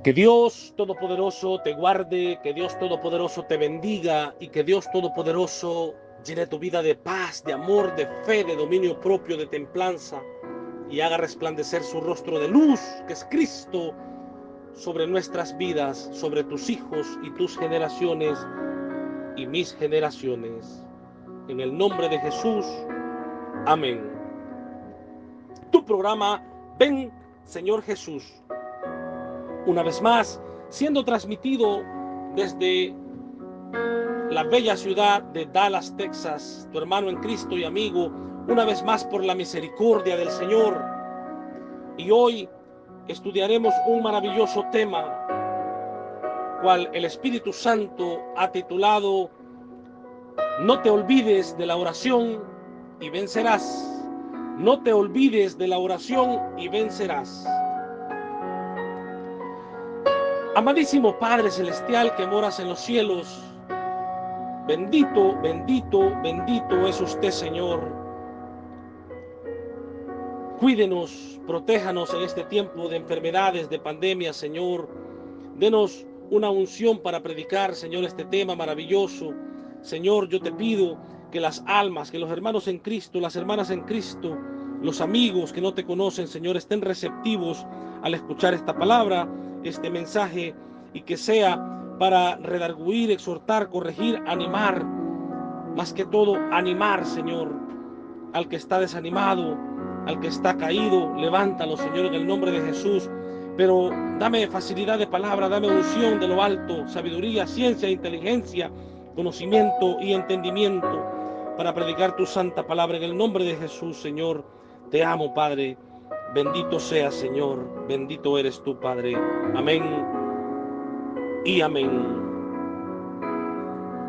Que Dios Todopoderoso te guarde, que Dios Todopoderoso te bendiga y que Dios Todopoderoso llene tu vida de paz, de amor, de fe, de dominio propio, de templanza y haga resplandecer su rostro de luz, que es Cristo, sobre nuestras vidas, sobre tus hijos y tus generaciones y mis generaciones. En el nombre de Jesús, amén. Tu programa, Ven Señor Jesús, una vez más, siendo transmitido desde la bella ciudad de Dallas, Texas, tu hermano en Cristo y amigo, una vez más por la misericordia del Señor. Y hoy estudiaremos un maravilloso tema, cual el Espíritu Santo ha titulado No te olvides de la oración y vencerás. No te olvides de la oración y vencerás. Amadísimo Padre Celestial que moras en los cielos, bendito, bendito, bendito es usted, Señor. Cuídenos, protéjanos en este tiempo de enfermedades, de pandemias, Señor. Denos una unción para predicar, Señor, este tema maravilloso. Señor, yo te pido que las almas, que los hermanos en Cristo, las hermanas en Cristo, los amigos que no te conocen, Señor, estén receptivos al escuchar esta palabra, este mensaje, y que sea para redarguir, exhortar, corregir, animar, más que todo animar, Señor, al que está desanimado, al que está caído. Levántalo, Señor, en el nombre de Jesús. Pero dame facilidad de palabra, dame unción de lo alto, sabiduría, ciencia, inteligencia, conocimiento y entendimiento para predicar tu santa palabra en el nombre de Jesús, Señor. Te amo, Padre. Bendito seas, Señor. Bendito eres tú, Padre. Amén y amén.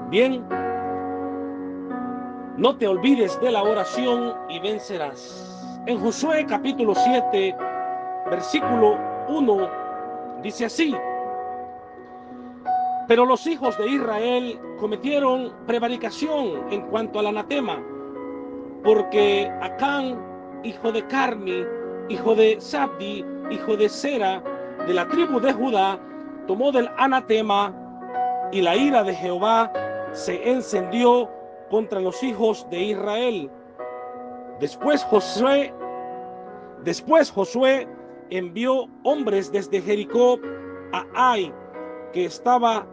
Bien, no te olvides de la oración y vencerás. En Josué capítulo 7, versículo 1, dice así: Pero los hijos de Israel cometieron prevaricación en cuanto al anatema, porque Acán, hijo de Carmi, hijo de Sabdi, hijo de Sera, de la tribu de Judá, tomó del anatema, y la ira de Jehová se encendió contra los hijos de Israel. Después Josué envió hombres desde Jericó a Ai, que estaba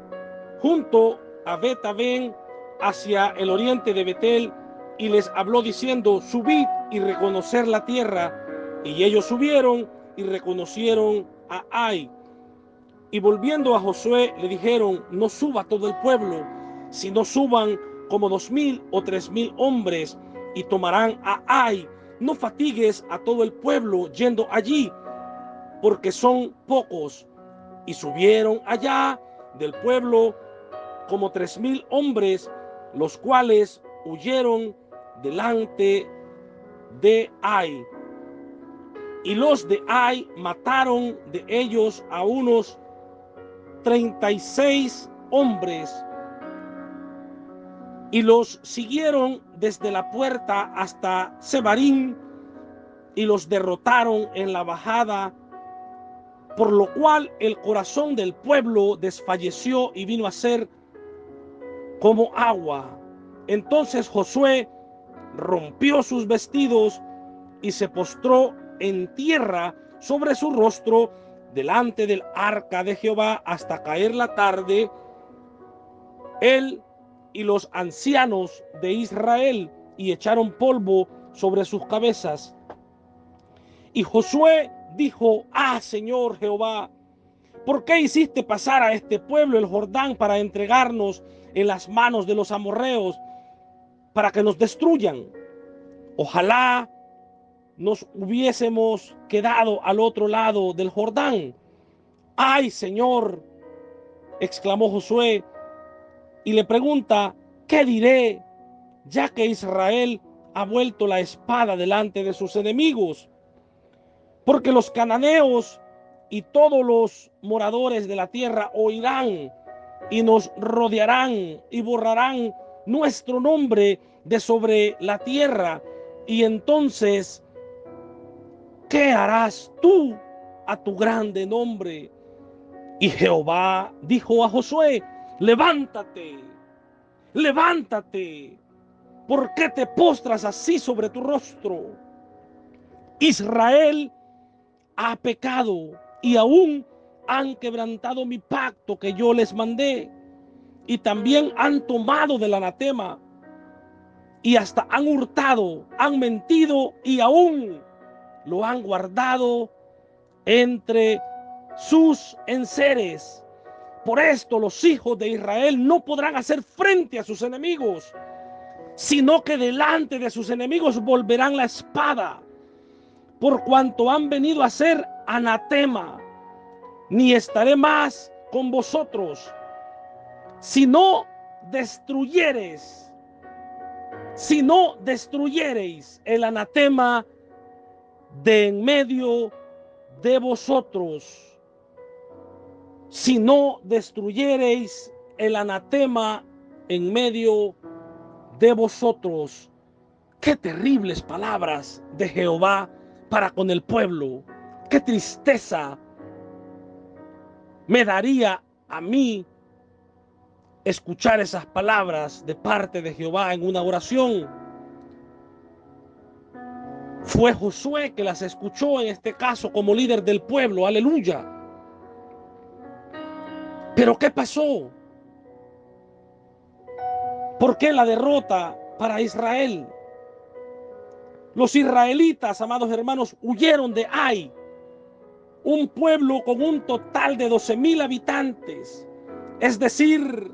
junto a Bet-Aven, hacia el oriente de Betel, y les habló diciendo: subid y reconocer la tierra. Y ellos subieron y reconocieron a Ai. Y volviendo a Josué le dijeron: no suba todo el pueblo, sino suban como 2000 o 3000 hombres, y tomarán a Ai. No fatigues a todo el pueblo yendo allí, porque son pocos. Y subieron allá del pueblo como 3000 hombres, los cuales huyeron delante de Ai. Y los de Ai mataron de ellos a unos 36 hombres, y los siguieron desde la puerta hasta Sebarim, y los derrotaron en la bajada, por lo cual el corazón del pueblo desfalleció y vino a ser como agua. Entonces Josué rompió sus vestidos y se postró en tierra sobre su rostro delante del arca de Jehová hasta caer la tarde, él y los ancianos de Israel, y echaron polvo sobre sus cabezas. Y Josué dijo: Señor Jehová, ¿por qué hiciste pasar a este pueblo el Jordán para entregarnos en las manos de los amorreos, para que nos destruyan? Ojalá nos hubiésemos quedado al otro lado del Jordán. Señor, exclamó Josué, y le pregunta: ¿qué diré, ya que Israel ha vuelto la espada delante de sus enemigos? Porque los cananeos y todos los moradores de la tierra oirán y nos rodearán y borrarán nuestro nombre de sobre la tierra. Y entonces, ¿qué harás tú a tu grande nombre? Y Jehová dijo a Josué: levántate, levántate. ¿Por qué te postras así sobre tu rostro? Israel ha pecado y aún han quebrantado mi pacto que yo les mandé, y también han tomado del anatema, y hasta han hurtado, han mentido y aún lo han guardado entre sus enseres. Por esto los hijos de Israel no podrán hacer frente a sus enemigos, sino que delante de sus enemigos volverán la espada, por cuanto han venido a ser anatema. Ni estaré más con vosotros, si no destruyereis el anatema de en medio de vosotros. Si no destruyereis el anatema en medio de vosotros. Qué terribles palabras de Jehová para con el pueblo. Qué tristeza me daría a mí escuchar esas palabras de parte de Jehová en una oración. Fue Josué que las escuchó en este caso como líder del pueblo. Aleluya. Pero ¿qué pasó? ¿Por qué la derrota para Israel? Los israelitas, amados hermanos, huyeron de Ai, un pueblo con un total de 12,000 habitantes, es decir,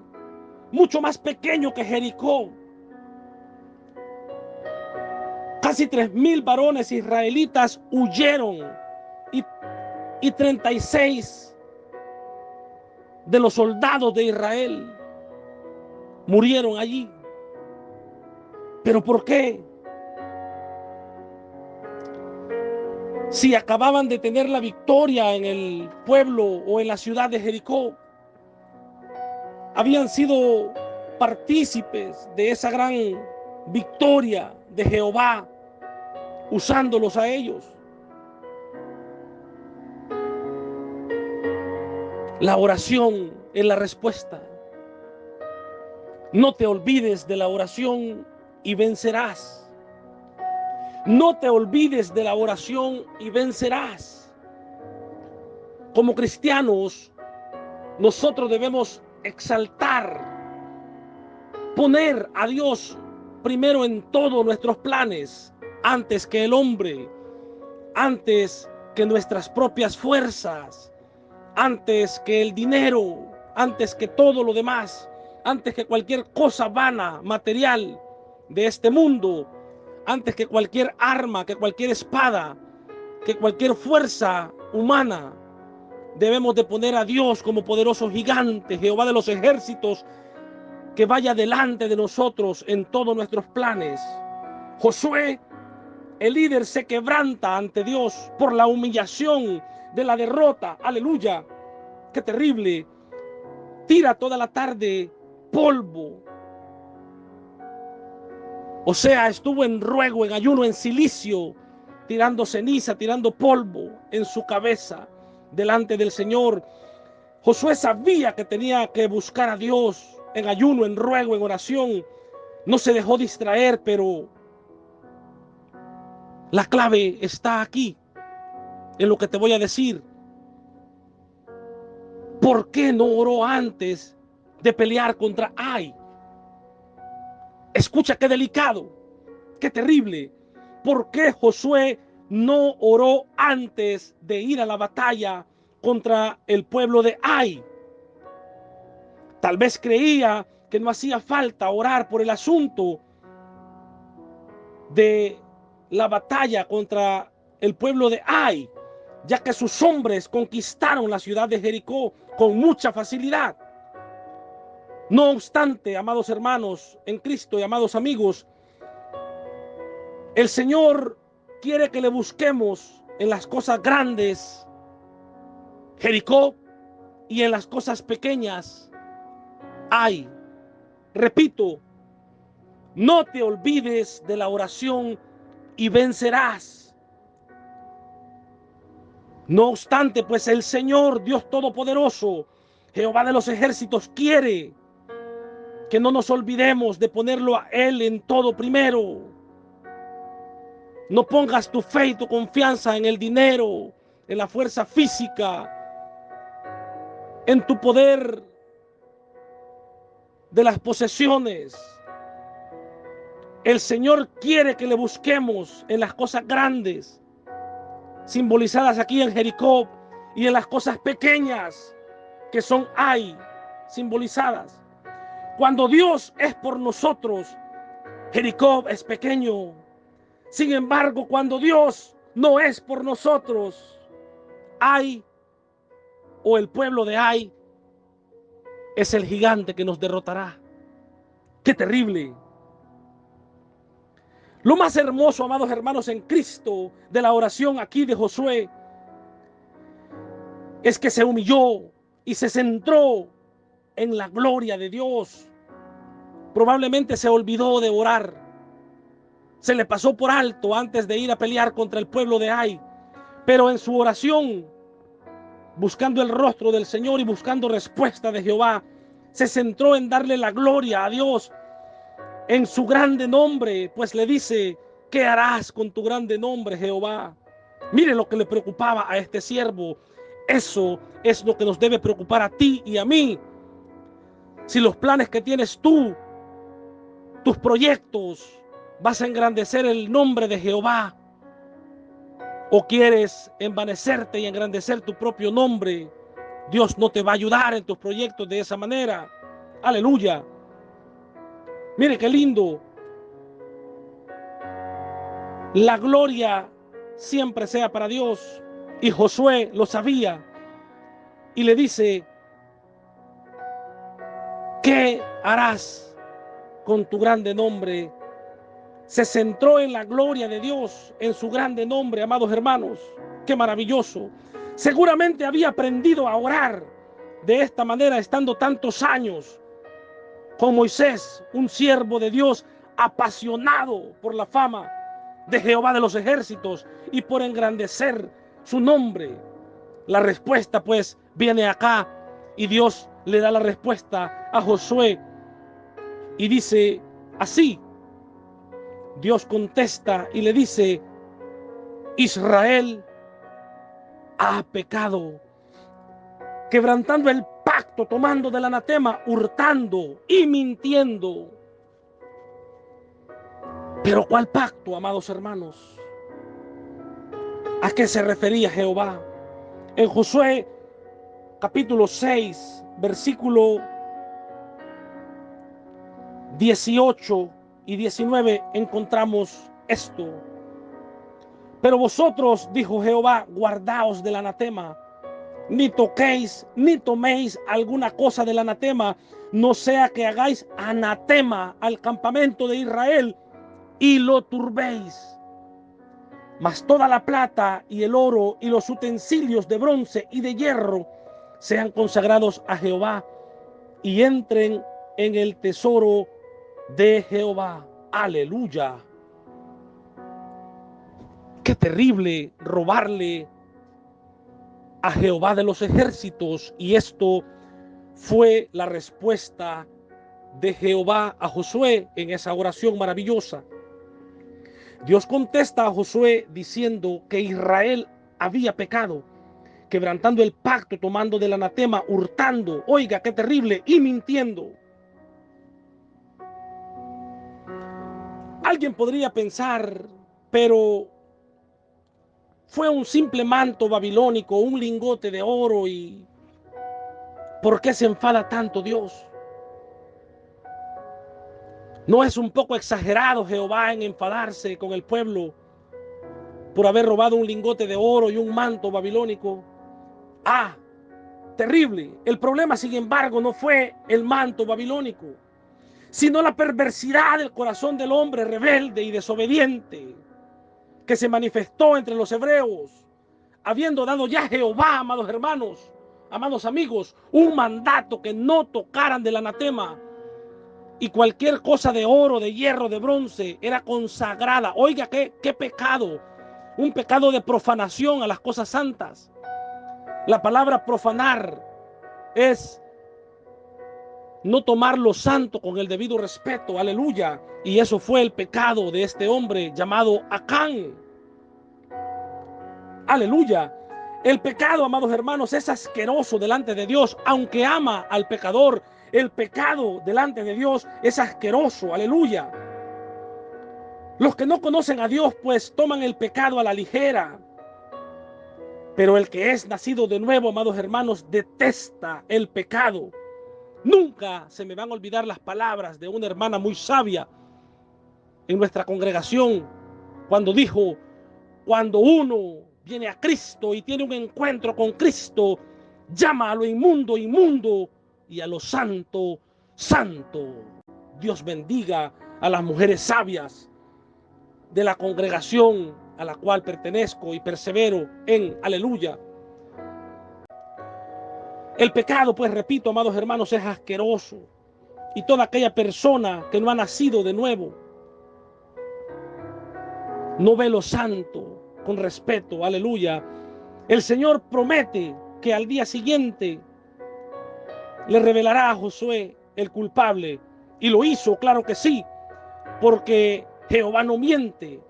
mucho más pequeño que Jericó. Casi 3,000 varones israelitas huyeron y 36 de los soldados de Israel murieron allí. ¿Pero por qué? Si acababan de tener la victoria en el pueblo o en la ciudad de Jericó, habían sido partícipes de esa gran victoria de Jehová, usándolos a ellos. La oración es la respuesta. No te olvides de la oración y vencerás. No te olvides de la oración y vencerás. Como cristianos, nosotros debemos exaltar, poner a Dios primero en todos nuestros planes, antes que el hombre, antes que nuestras propias fuerzas, antes que el dinero, antes que todo lo demás, antes que cualquier cosa vana, material de este mundo, antes que cualquier arma, que cualquier espada, que cualquier fuerza humana. Debemos de poner a Dios como poderoso gigante, Jehová de los ejércitos, que vaya delante de nosotros en todos nuestros planes. Josué, el líder, se quebranta ante Dios por la humillación de la derrota. Aleluya. Qué terrible. Tira toda la tarde polvo. O sea, estuvo en ruego, en ayuno, en cilicio, tirando ceniza, tirando polvo en su cabeza delante del Señor. Josué sabía que tenía que buscar a Dios en ayuno, en ruego, en oración. No se dejó distraer, pero la clave está aquí, en lo que te voy a decir. ¿Por qué no oró antes de pelear contra Ai? Escucha qué delicado, qué terrible. ¿Por qué Josué no oró antes de ir a la batalla contra el pueblo de Ai? Tal vez creía que no hacía falta orar por el asunto de la batalla contra el pueblo de Ai, ya que sus hombres conquistaron la ciudad de Jericó con mucha facilidad. No obstante, amados hermanos en Cristo y amados amigos, el Señor quiere que le busquemos en las cosas grandes, Jericó, y en las cosas pequeñas, Ai. Repito, no te olvides de la oración y vencerás. No obstante, pues el Señor, Dios Todopoderoso, Jehová de los ejércitos, quiere que no nos olvidemos de ponerlo a Él en todo primero. No pongas tu fe y tu confianza en el dinero, en la fuerza física, en tu poder de las posesiones. El Señor quiere que le busquemos en las cosas grandes, simbolizadas aquí en Jericó, y en las cosas pequeñas que son Ai, simbolizadas. Cuando Dios es por nosotros, Jericó es pequeño. Sin embargo, cuando Dios no es por nosotros, Ai, o el pueblo de Ai, es el gigante que nos derrotará. ¡Qué terrible! Lo más hermoso, amados hermanos en Cristo, de la oración aquí de Josué, es que se humilló y se centró en la gloria de Dios. Probablemente se olvidó de orar. Se le pasó por alto antes de ir a pelear contra el pueblo de Ai. Pero en su oración, buscando el rostro del Señor y buscando respuesta de Jehová, se centró en darle la gloria a Dios en su grande nombre, pues le dice: ¿qué harás con tu grande nombre, Jehová? Mire lo que le preocupaba a este siervo. Eso es lo que nos debe preocupar a ti y a mí. Si los planes que tienes tú, tus proyectos, vas a engrandecer el nombre de Jehová, o quieres envanecerte y engrandecer tu propio nombre, Dios no te va a ayudar en tus proyectos de esa manera. Aleluya. Mire qué lindo. La gloria siempre sea para Dios. Y Josué lo sabía. Y le dice: ¿qué harás con tu grande nombre? Se centró en la gloria de Dios, en su grande nombre, amados hermanos. ¡Qué maravilloso! Seguramente había aprendido a orar de esta manera estando tantos años con Moisés, un siervo de Dios apasionado por la fama de Jehová de los ejércitos y por engrandecer su nombre. La respuesta pues viene acá, y Dios le da la respuesta a Josué y dice así. Dios contesta y le dice: Israel ha pecado, quebrantando el pacto, tomando del anatema, hurtando y mintiendo. Pero ¿cuál pacto, amados hermanos? ¿A qué se refería Jehová? En Josué capítulo 6, versículo 18 y 19 encontramos esto. Pero vosotros, dijo Jehová, guardaos del anatema, ni toquéis ni toméis alguna cosa del anatema, no sea que hagáis anatema al campamento de Israel y lo turbéis. Mas toda la plata y el oro y los utensilios de bronce y de hierro sean consagrados a Jehová y entren en el tesoro de Jehová. Aleluya. Qué terrible robarle a Jehová de los ejércitos. Y esto fue la respuesta de Jehová a Josué en esa oración maravillosa. Dios contesta a Josué diciendo que Israel había pecado, quebrantando el pacto, tomando del anatema, hurtando, oiga qué terrible, y mintiendo. Alguien podría pensar, pero fue un simple manto babilónico, un lingote de oro, y ¿por qué se enfada tanto Dios? ¿No es un poco exagerado Jehová en enfadarse con el pueblo por haber robado un lingote de oro y un manto babilónico? Ah, terrible. El problema, sin embargo, no fue el manto babilónico, sino la perversidad del corazón del hombre rebelde y desobediente que se manifestó entre los hebreos, habiendo dado ya Jehová, amados hermanos, amados amigos, un mandato que no tocaran del anatema. Y cualquier cosa de oro, de hierro, de bronce era consagrada. Oiga, qué pecado. Un pecado de profanación a las cosas santas. La palabra profanar es no tomar lo santo con el debido respeto, aleluya. Y eso fue el pecado de este hombre llamado Acán, aleluya. El pecado, amados hermanos, es asqueroso delante de Dios, aunque ama al pecador. El pecado delante de Dios es asqueroso, aleluya. Los que no conocen a Dios, pues toman el pecado a la ligera. Pero el que es nacido de nuevo, amados hermanos, detesta el pecado. Nunca se me van a olvidar las palabras de una hermana muy sabia en nuestra congregación, cuando dijo: cuando uno viene a Cristo y tiene un encuentro con Cristo, llama a lo inmundo, inmundo, y a lo santo, santo. Dios bendiga a las mujeres sabias de la congregación a la cual pertenezco y persevero en, aleluya. El pecado, pues repito, amados hermanos, es asqueroso. Y toda aquella persona que no ha nacido de nuevo no ve lo santo con respeto, aleluya. El Señor promete que al día siguiente le revelará a Josué el culpable. Y lo hizo, claro que sí, porque Jehová no miente.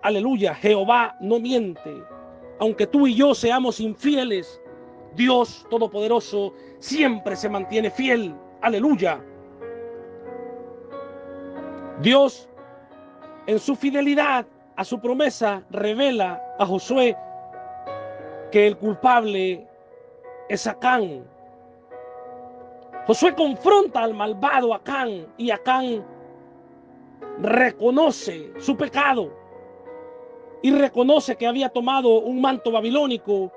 Aleluya, Jehová no miente. Aunque tú y yo seamos infieles, Dios Todopoderoso siempre se mantiene fiel. Aleluya. Dios, en su fidelidad a su promesa, revela a Josué que el culpable es Acán. Josué confronta al malvado Acán y Acán reconoce su pecado y reconoce que había tomado un manto babilónico,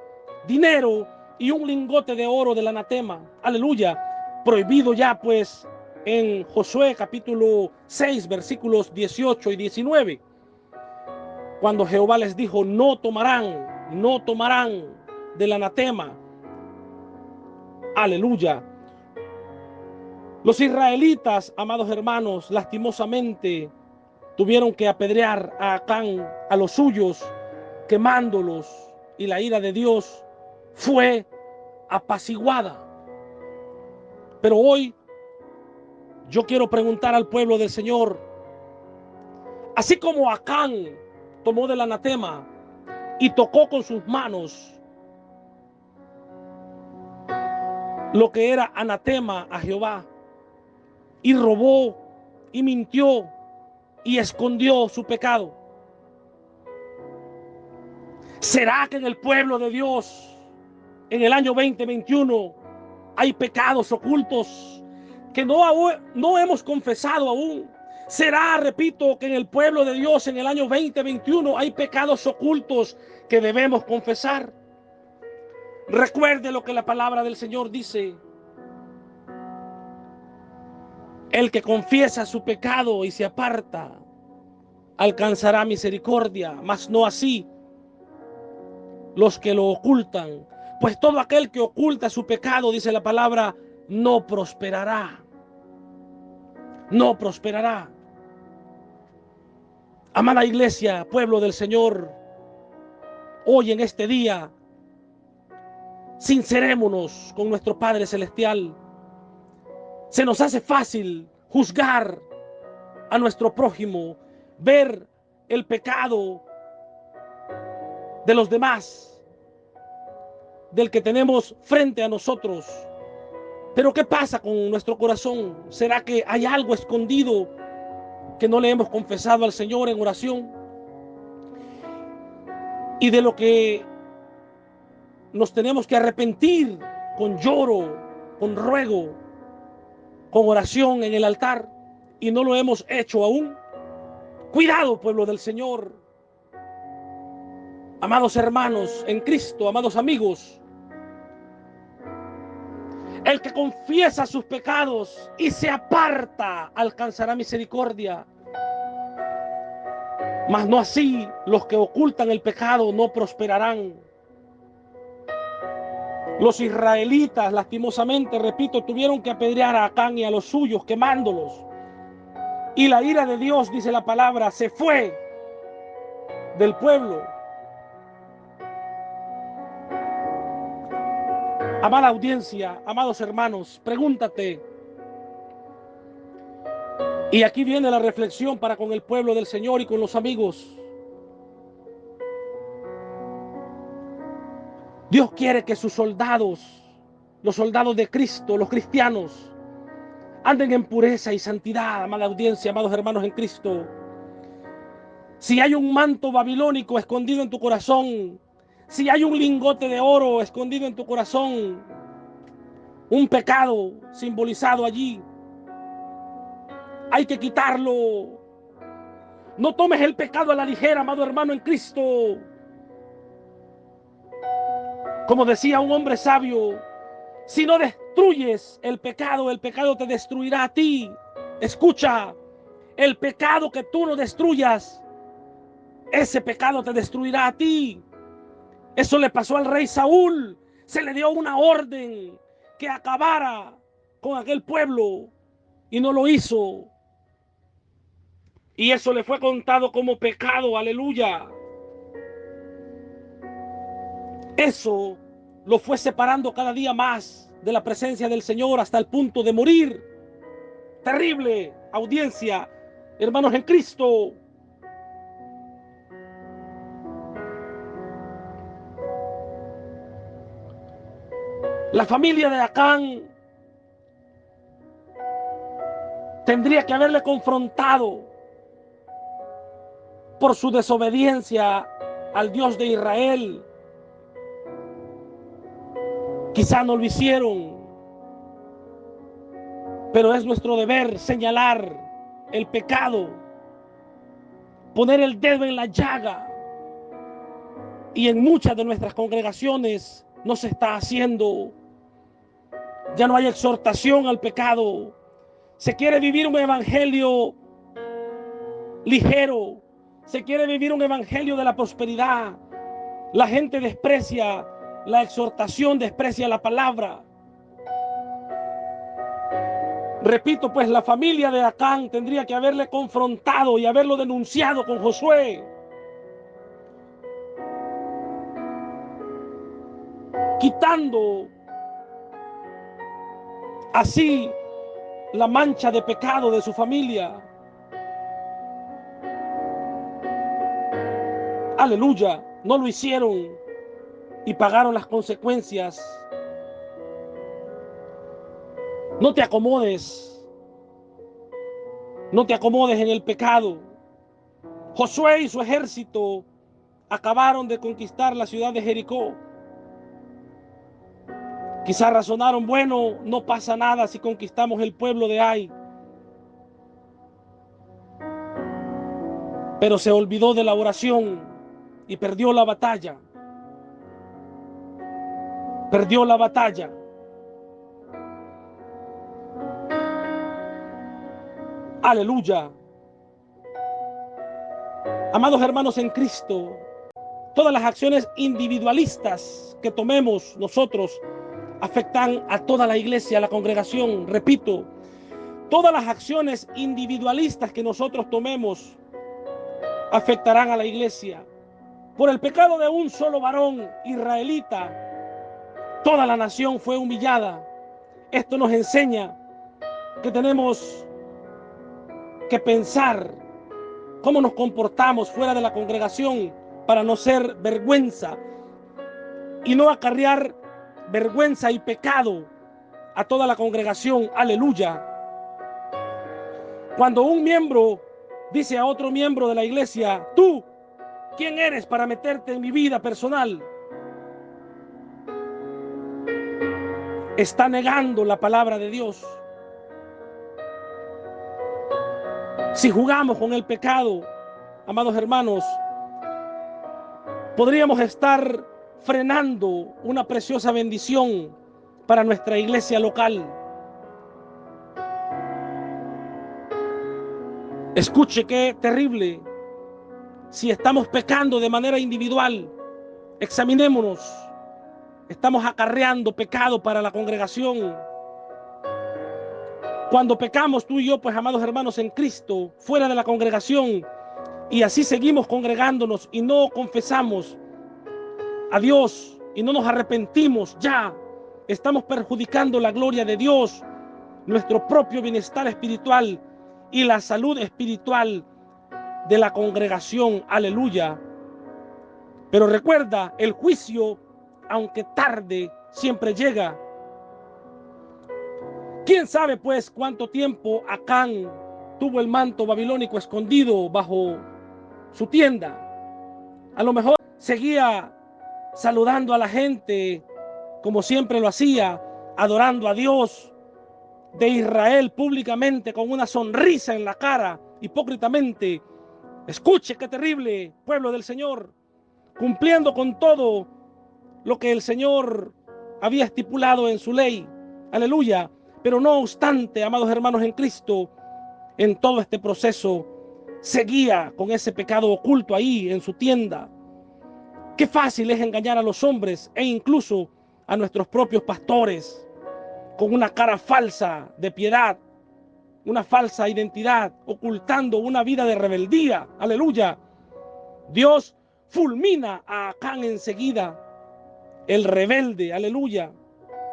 dinero y un lingote de oro del anatema. Aleluya. Prohibido ya pues en Josué capítulo 6 versículos 18 y 19. Cuando Jehová les dijo: no tomarán del anatema. Aleluya. Los israelitas, amados hermanos, lastimosamente tuvieron que apedrear a Acán, a los suyos, quemándolos, y la ira de Dios fue apaciguada. Pero hoy yo quiero preguntar al pueblo del Señor: así como Acán tomó del anatema y tocó con sus manos lo que era anatema a Jehová, y robó y mintió y escondió su pecado, ¿será que en el pueblo de Dios en el año 2021 hay pecados ocultos que no hemos confesado aún? ¿Será, repito, que en el pueblo de Dios en el año 2021 hay pecados ocultos que debemos confesar? Recuerde lo que la palabra del Señor dice: el que confiesa su pecado y se aparta alcanzará misericordia, mas no así los que lo ocultan. Pues todo aquel que oculta su pecado, dice la palabra, no prosperará. No prosperará. Amada iglesia, pueblo del Señor, hoy en este día, sincerémonos con nuestro Padre Celestial. Se nos hace fácil juzgar a nuestro prójimo, ver el pecado de los demás, del que tenemos frente a nosotros. Pero ¿qué pasa con nuestro corazón? ¿Será que hay algo escondido que no le hemos confesado al Señor en oración? Y de lo que nos tenemos que arrepentir con lloro, con ruego, con oración en el altar, y no lo hemos hecho aún. Cuidado, pueblo del Señor, amados hermanos en Cristo, amados amigos. El que confiesa sus pecados y se aparta alcanzará misericordia, mas no así los que ocultan el pecado no prosperarán. Los israelitas, lastimosamente, repito, tuvieron que apedrear a Acán y a los suyos, quemándolos. Y la ira de Dios, dice la palabra, se fue del pueblo. Amada audiencia, amados hermanos, pregúntate. Y aquí viene la reflexión para con el pueblo del Señor y con los amigos. Dios quiere que sus soldados, los soldados de Cristo, los cristianos, anden en pureza y santidad, amada audiencia, amados hermanos en Cristo. Si hay un manto babilónico escondido en tu corazón, si hay un lingote de oro escondido en tu corazón, un pecado simbolizado allí, hay que quitarlo. No tomes el pecado a la ligera, amado hermano en Cristo. Como decía un hombre sabio, si no destruyes el pecado te destruirá a ti. Escucha, el pecado que tú no destruyas, ese pecado te destruirá a ti. Eso le pasó al rey Saúl. Se le dio una orden que acabara con aquel pueblo y no lo hizo. Y eso le fue contado como pecado, aleluya. Eso lo fue separando cada día más de la presencia del Señor hasta el punto de morir. Terrible audiencia, hermanos en Cristo. La familia de Acán tendría que haberle confrontado por su desobediencia al Dios de Israel. Quizá no lo hicieron, pero es nuestro deber señalar el pecado, poner el dedo en la llaga. Y en muchas de nuestras congregaciones no se está haciendo. Ya no hay exhortación al pecado. Se quiere vivir un evangelio ligero. Se quiere vivir un evangelio de la prosperidad. La gente desprecia la exhortación, desprecia la palabra. Repito, pues la familia de Acán tendría que haberle confrontado y haberlo denunciado con Josué. Quitando así la mancha de pecado de su familia. Aleluya, no lo hicieron y pagaron las consecuencias. No te acomodes, no te acomodes en el pecado. Josué y su ejército acabaron de conquistar la ciudad de Jericó. Quizás razonaron, bueno, no pasa nada si conquistamos el pueblo de Ai. Pero se olvidó de la oración y perdió la batalla. Perdió la batalla. Aleluya. Amados hermanos en Cristo, todas las acciones individualistas que tomemos nosotros afectan a toda la iglesia, a la congregación. Repito, todas las acciones individualistas que nosotros tomemos afectarán a la iglesia. Por el pecado de un solo varón israelita, toda la nación fue humillada. Esto nos enseña que tenemos que pensar cómo nos comportamos fuera de la congregación para no ser vergüenza y no acarrear vergüenza y pecado a toda la congregación. Aleluya. Cuando un miembro dice a otro miembro de la iglesia, tú, ¿quién eres para meterte en mi vida personal? Está negando la palabra de Dios. Si jugamos con el pecado, amados hermanos, podríamos estar frenando una preciosa bendición para nuestra iglesia local. Escuche qué terrible. Si estamos pecando de manera individual, examinémonos. Estamos acarreando pecado para la congregación. Cuando pecamos tú y yo, pues amados hermanos en Cristo, fuera de la congregación, y así seguimos congregándonos y no confesamos a Dios y no nos arrepentimos ya, estamos perjudicando la gloria de Dios, nuestro propio bienestar espiritual y la salud espiritual de la congregación. Aleluya. Pero recuerda, el juicio, aunque tarde, siempre llega. ¿Quién sabe pues cuánto tiempo Acán tuvo el manto babilónico escondido bajo su tienda? A lo mejor seguía saludando a la gente como siempre lo hacía, adorando a Dios de Israel públicamente con una sonrisa en la cara, hipócritamente. Escuche qué terrible, pueblo del Señor, cumpliendo con todo lo que el Señor había estipulado en su ley. Aleluya. Pero no obstante, amados hermanos en Cristo, en todo este proceso seguía con ese pecado oculto ahí en su tienda. Qué fácil es engañar a los hombres e incluso a nuestros propios pastores con una cara falsa de piedad, una falsa identidad, ocultando una vida de rebeldía. Aleluya. Dios fulmina a Acán enseguida, el rebelde. Aleluya.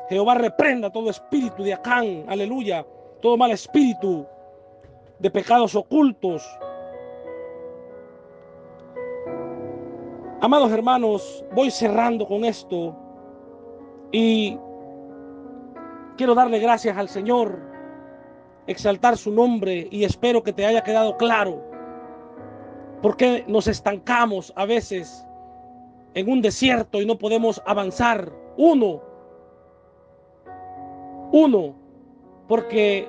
Jehová reprenda todo espíritu de Acán. Aleluya. Todo mal espíritu de pecados ocultos. Amados hermanos, voy cerrando con esto y quiero darle gracias al Señor, exaltar su nombre, y espero que te haya quedado claro por qué nos estancamos a veces en un desierto y no podemos avanzar. Uno, porque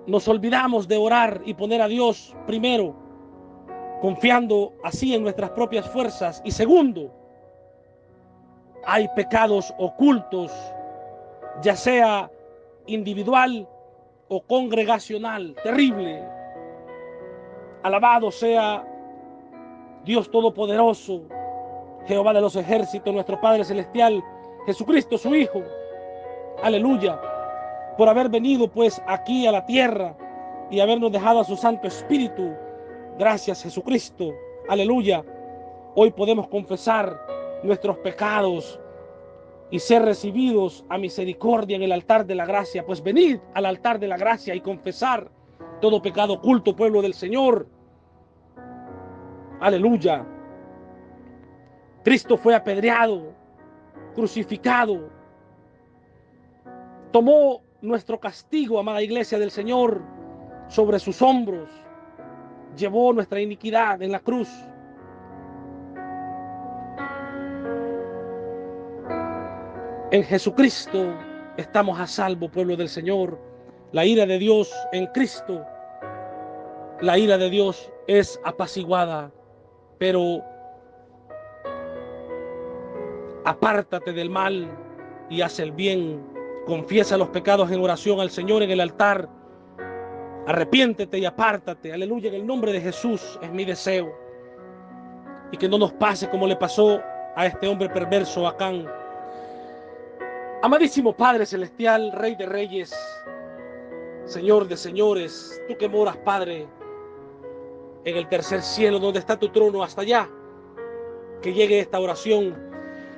nos olvidamos de orar y poner a Dios primero, confiando así en nuestras propias fuerzas. Y segundo, hay pecados ocultos, ya sea individual o congregacional, terrible. Alabado sea Dios Todopoderoso, Jehová de los ejércitos, nuestro Padre Celestial, Jesucristo su Hijo. Aleluya. Por haber venido pues aquí a la tierra y habernos dejado a su Santo Espíritu. Gracias, Jesucristo. Aleluya. Hoy podemos confesar nuestros pecados y ser recibidos a misericordia en el altar de la gracia. Pues venid al altar de la gracia y confesar todo pecado oculto, pueblo del Señor. Aleluya. Cristo fue apedreado, crucificado, tomó nuestro castigo, amada iglesia del Señor, sobre sus hombros, llevó nuestra iniquidad en la cruz. En Jesucristo estamos a salvo, pueblo del Señor. La ira de Dios en Cristo, la ira de Dios es apaciguada, pero apártate del mal y haz el bien. Confiesa los pecados en oración al Señor en el altar. Arrepiéntete y apártate. Aleluya, en el nombre de Jesús es mi deseo. Y que no nos pase como le pasó a este hombre perverso, Acán. Amadísimo Padre Celestial, Rey de Reyes, Señor de Señores, tú que moras, Padre, en el tercer cielo, donde está tu trono, hasta allá, que llegue esta oración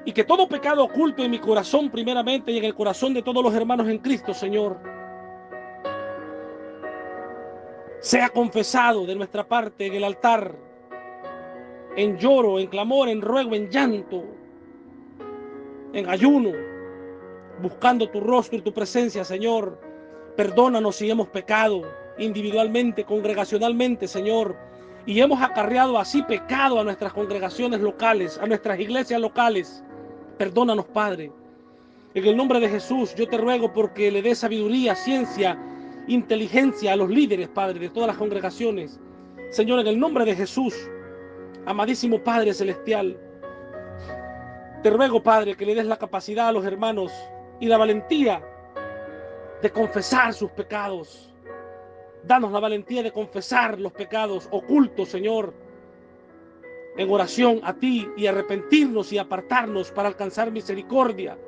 y que todo pecado oculto en mi corazón primeramente y en el corazón de todos los hermanos en Cristo, Señor, sea confesado de nuestra parte en el altar, en lloro, en clamor, en ruego, en llanto, en ayuno, buscando tu rostro y tu presencia, Señor. Perdónanos si hemos pecado individualmente, congregacionalmente, Señor, y hemos acarreado así pecado a nuestras congregaciones locales, a nuestras iglesias locales. Perdónanos, Padre. En el nombre de Jesús, yo te ruego porque le des sabiduría, ciencia, inteligencia a los líderes, Padre, de todas las congregaciones. Señor, en el nombre de Jesús, amadísimo Padre Celestial, te ruego, Padre, que le des la capacidad a los hermanos y la valentía de confesar sus pecados. Danos la valentía de confesar los pecados ocultos, Señor, en oración a ti, y arrepentirnos y apartarnos para alcanzar misericordia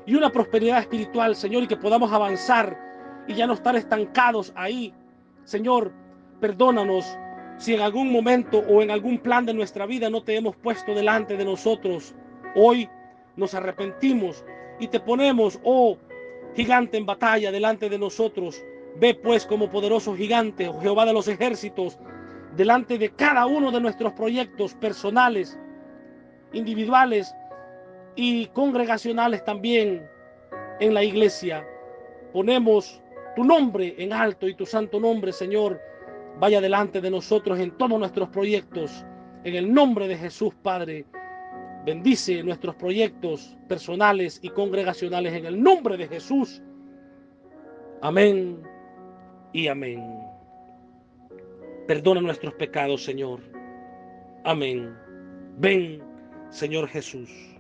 y una prosperidad espiritual, Señor, y que podamos avanzar y ya no estar estancados ahí. Señor, perdónanos si en algún momento o en algún plan de nuestra vida no te hemos puesto delante de nosotros. Hoy nos arrepentimos y te ponemos, oh gigante en batalla, delante de nosotros. Ve pues como poderoso gigante, oh Jehová de los ejércitos, delante de cada uno de nuestros proyectos personales, individuales y congregacionales también en la iglesia. Ponemos tu nombre en alto y tu santo nombre, Señor, vaya delante de nosotros en todos nuestros proyectos. En el nombre de Jesús, Padre, bendice nuestros proyectos personales y congregacionales en el nombre de Jesús. Amén y amén. Perdona nuestros pecados, Señor. Amén. Ven, Señor Jesús.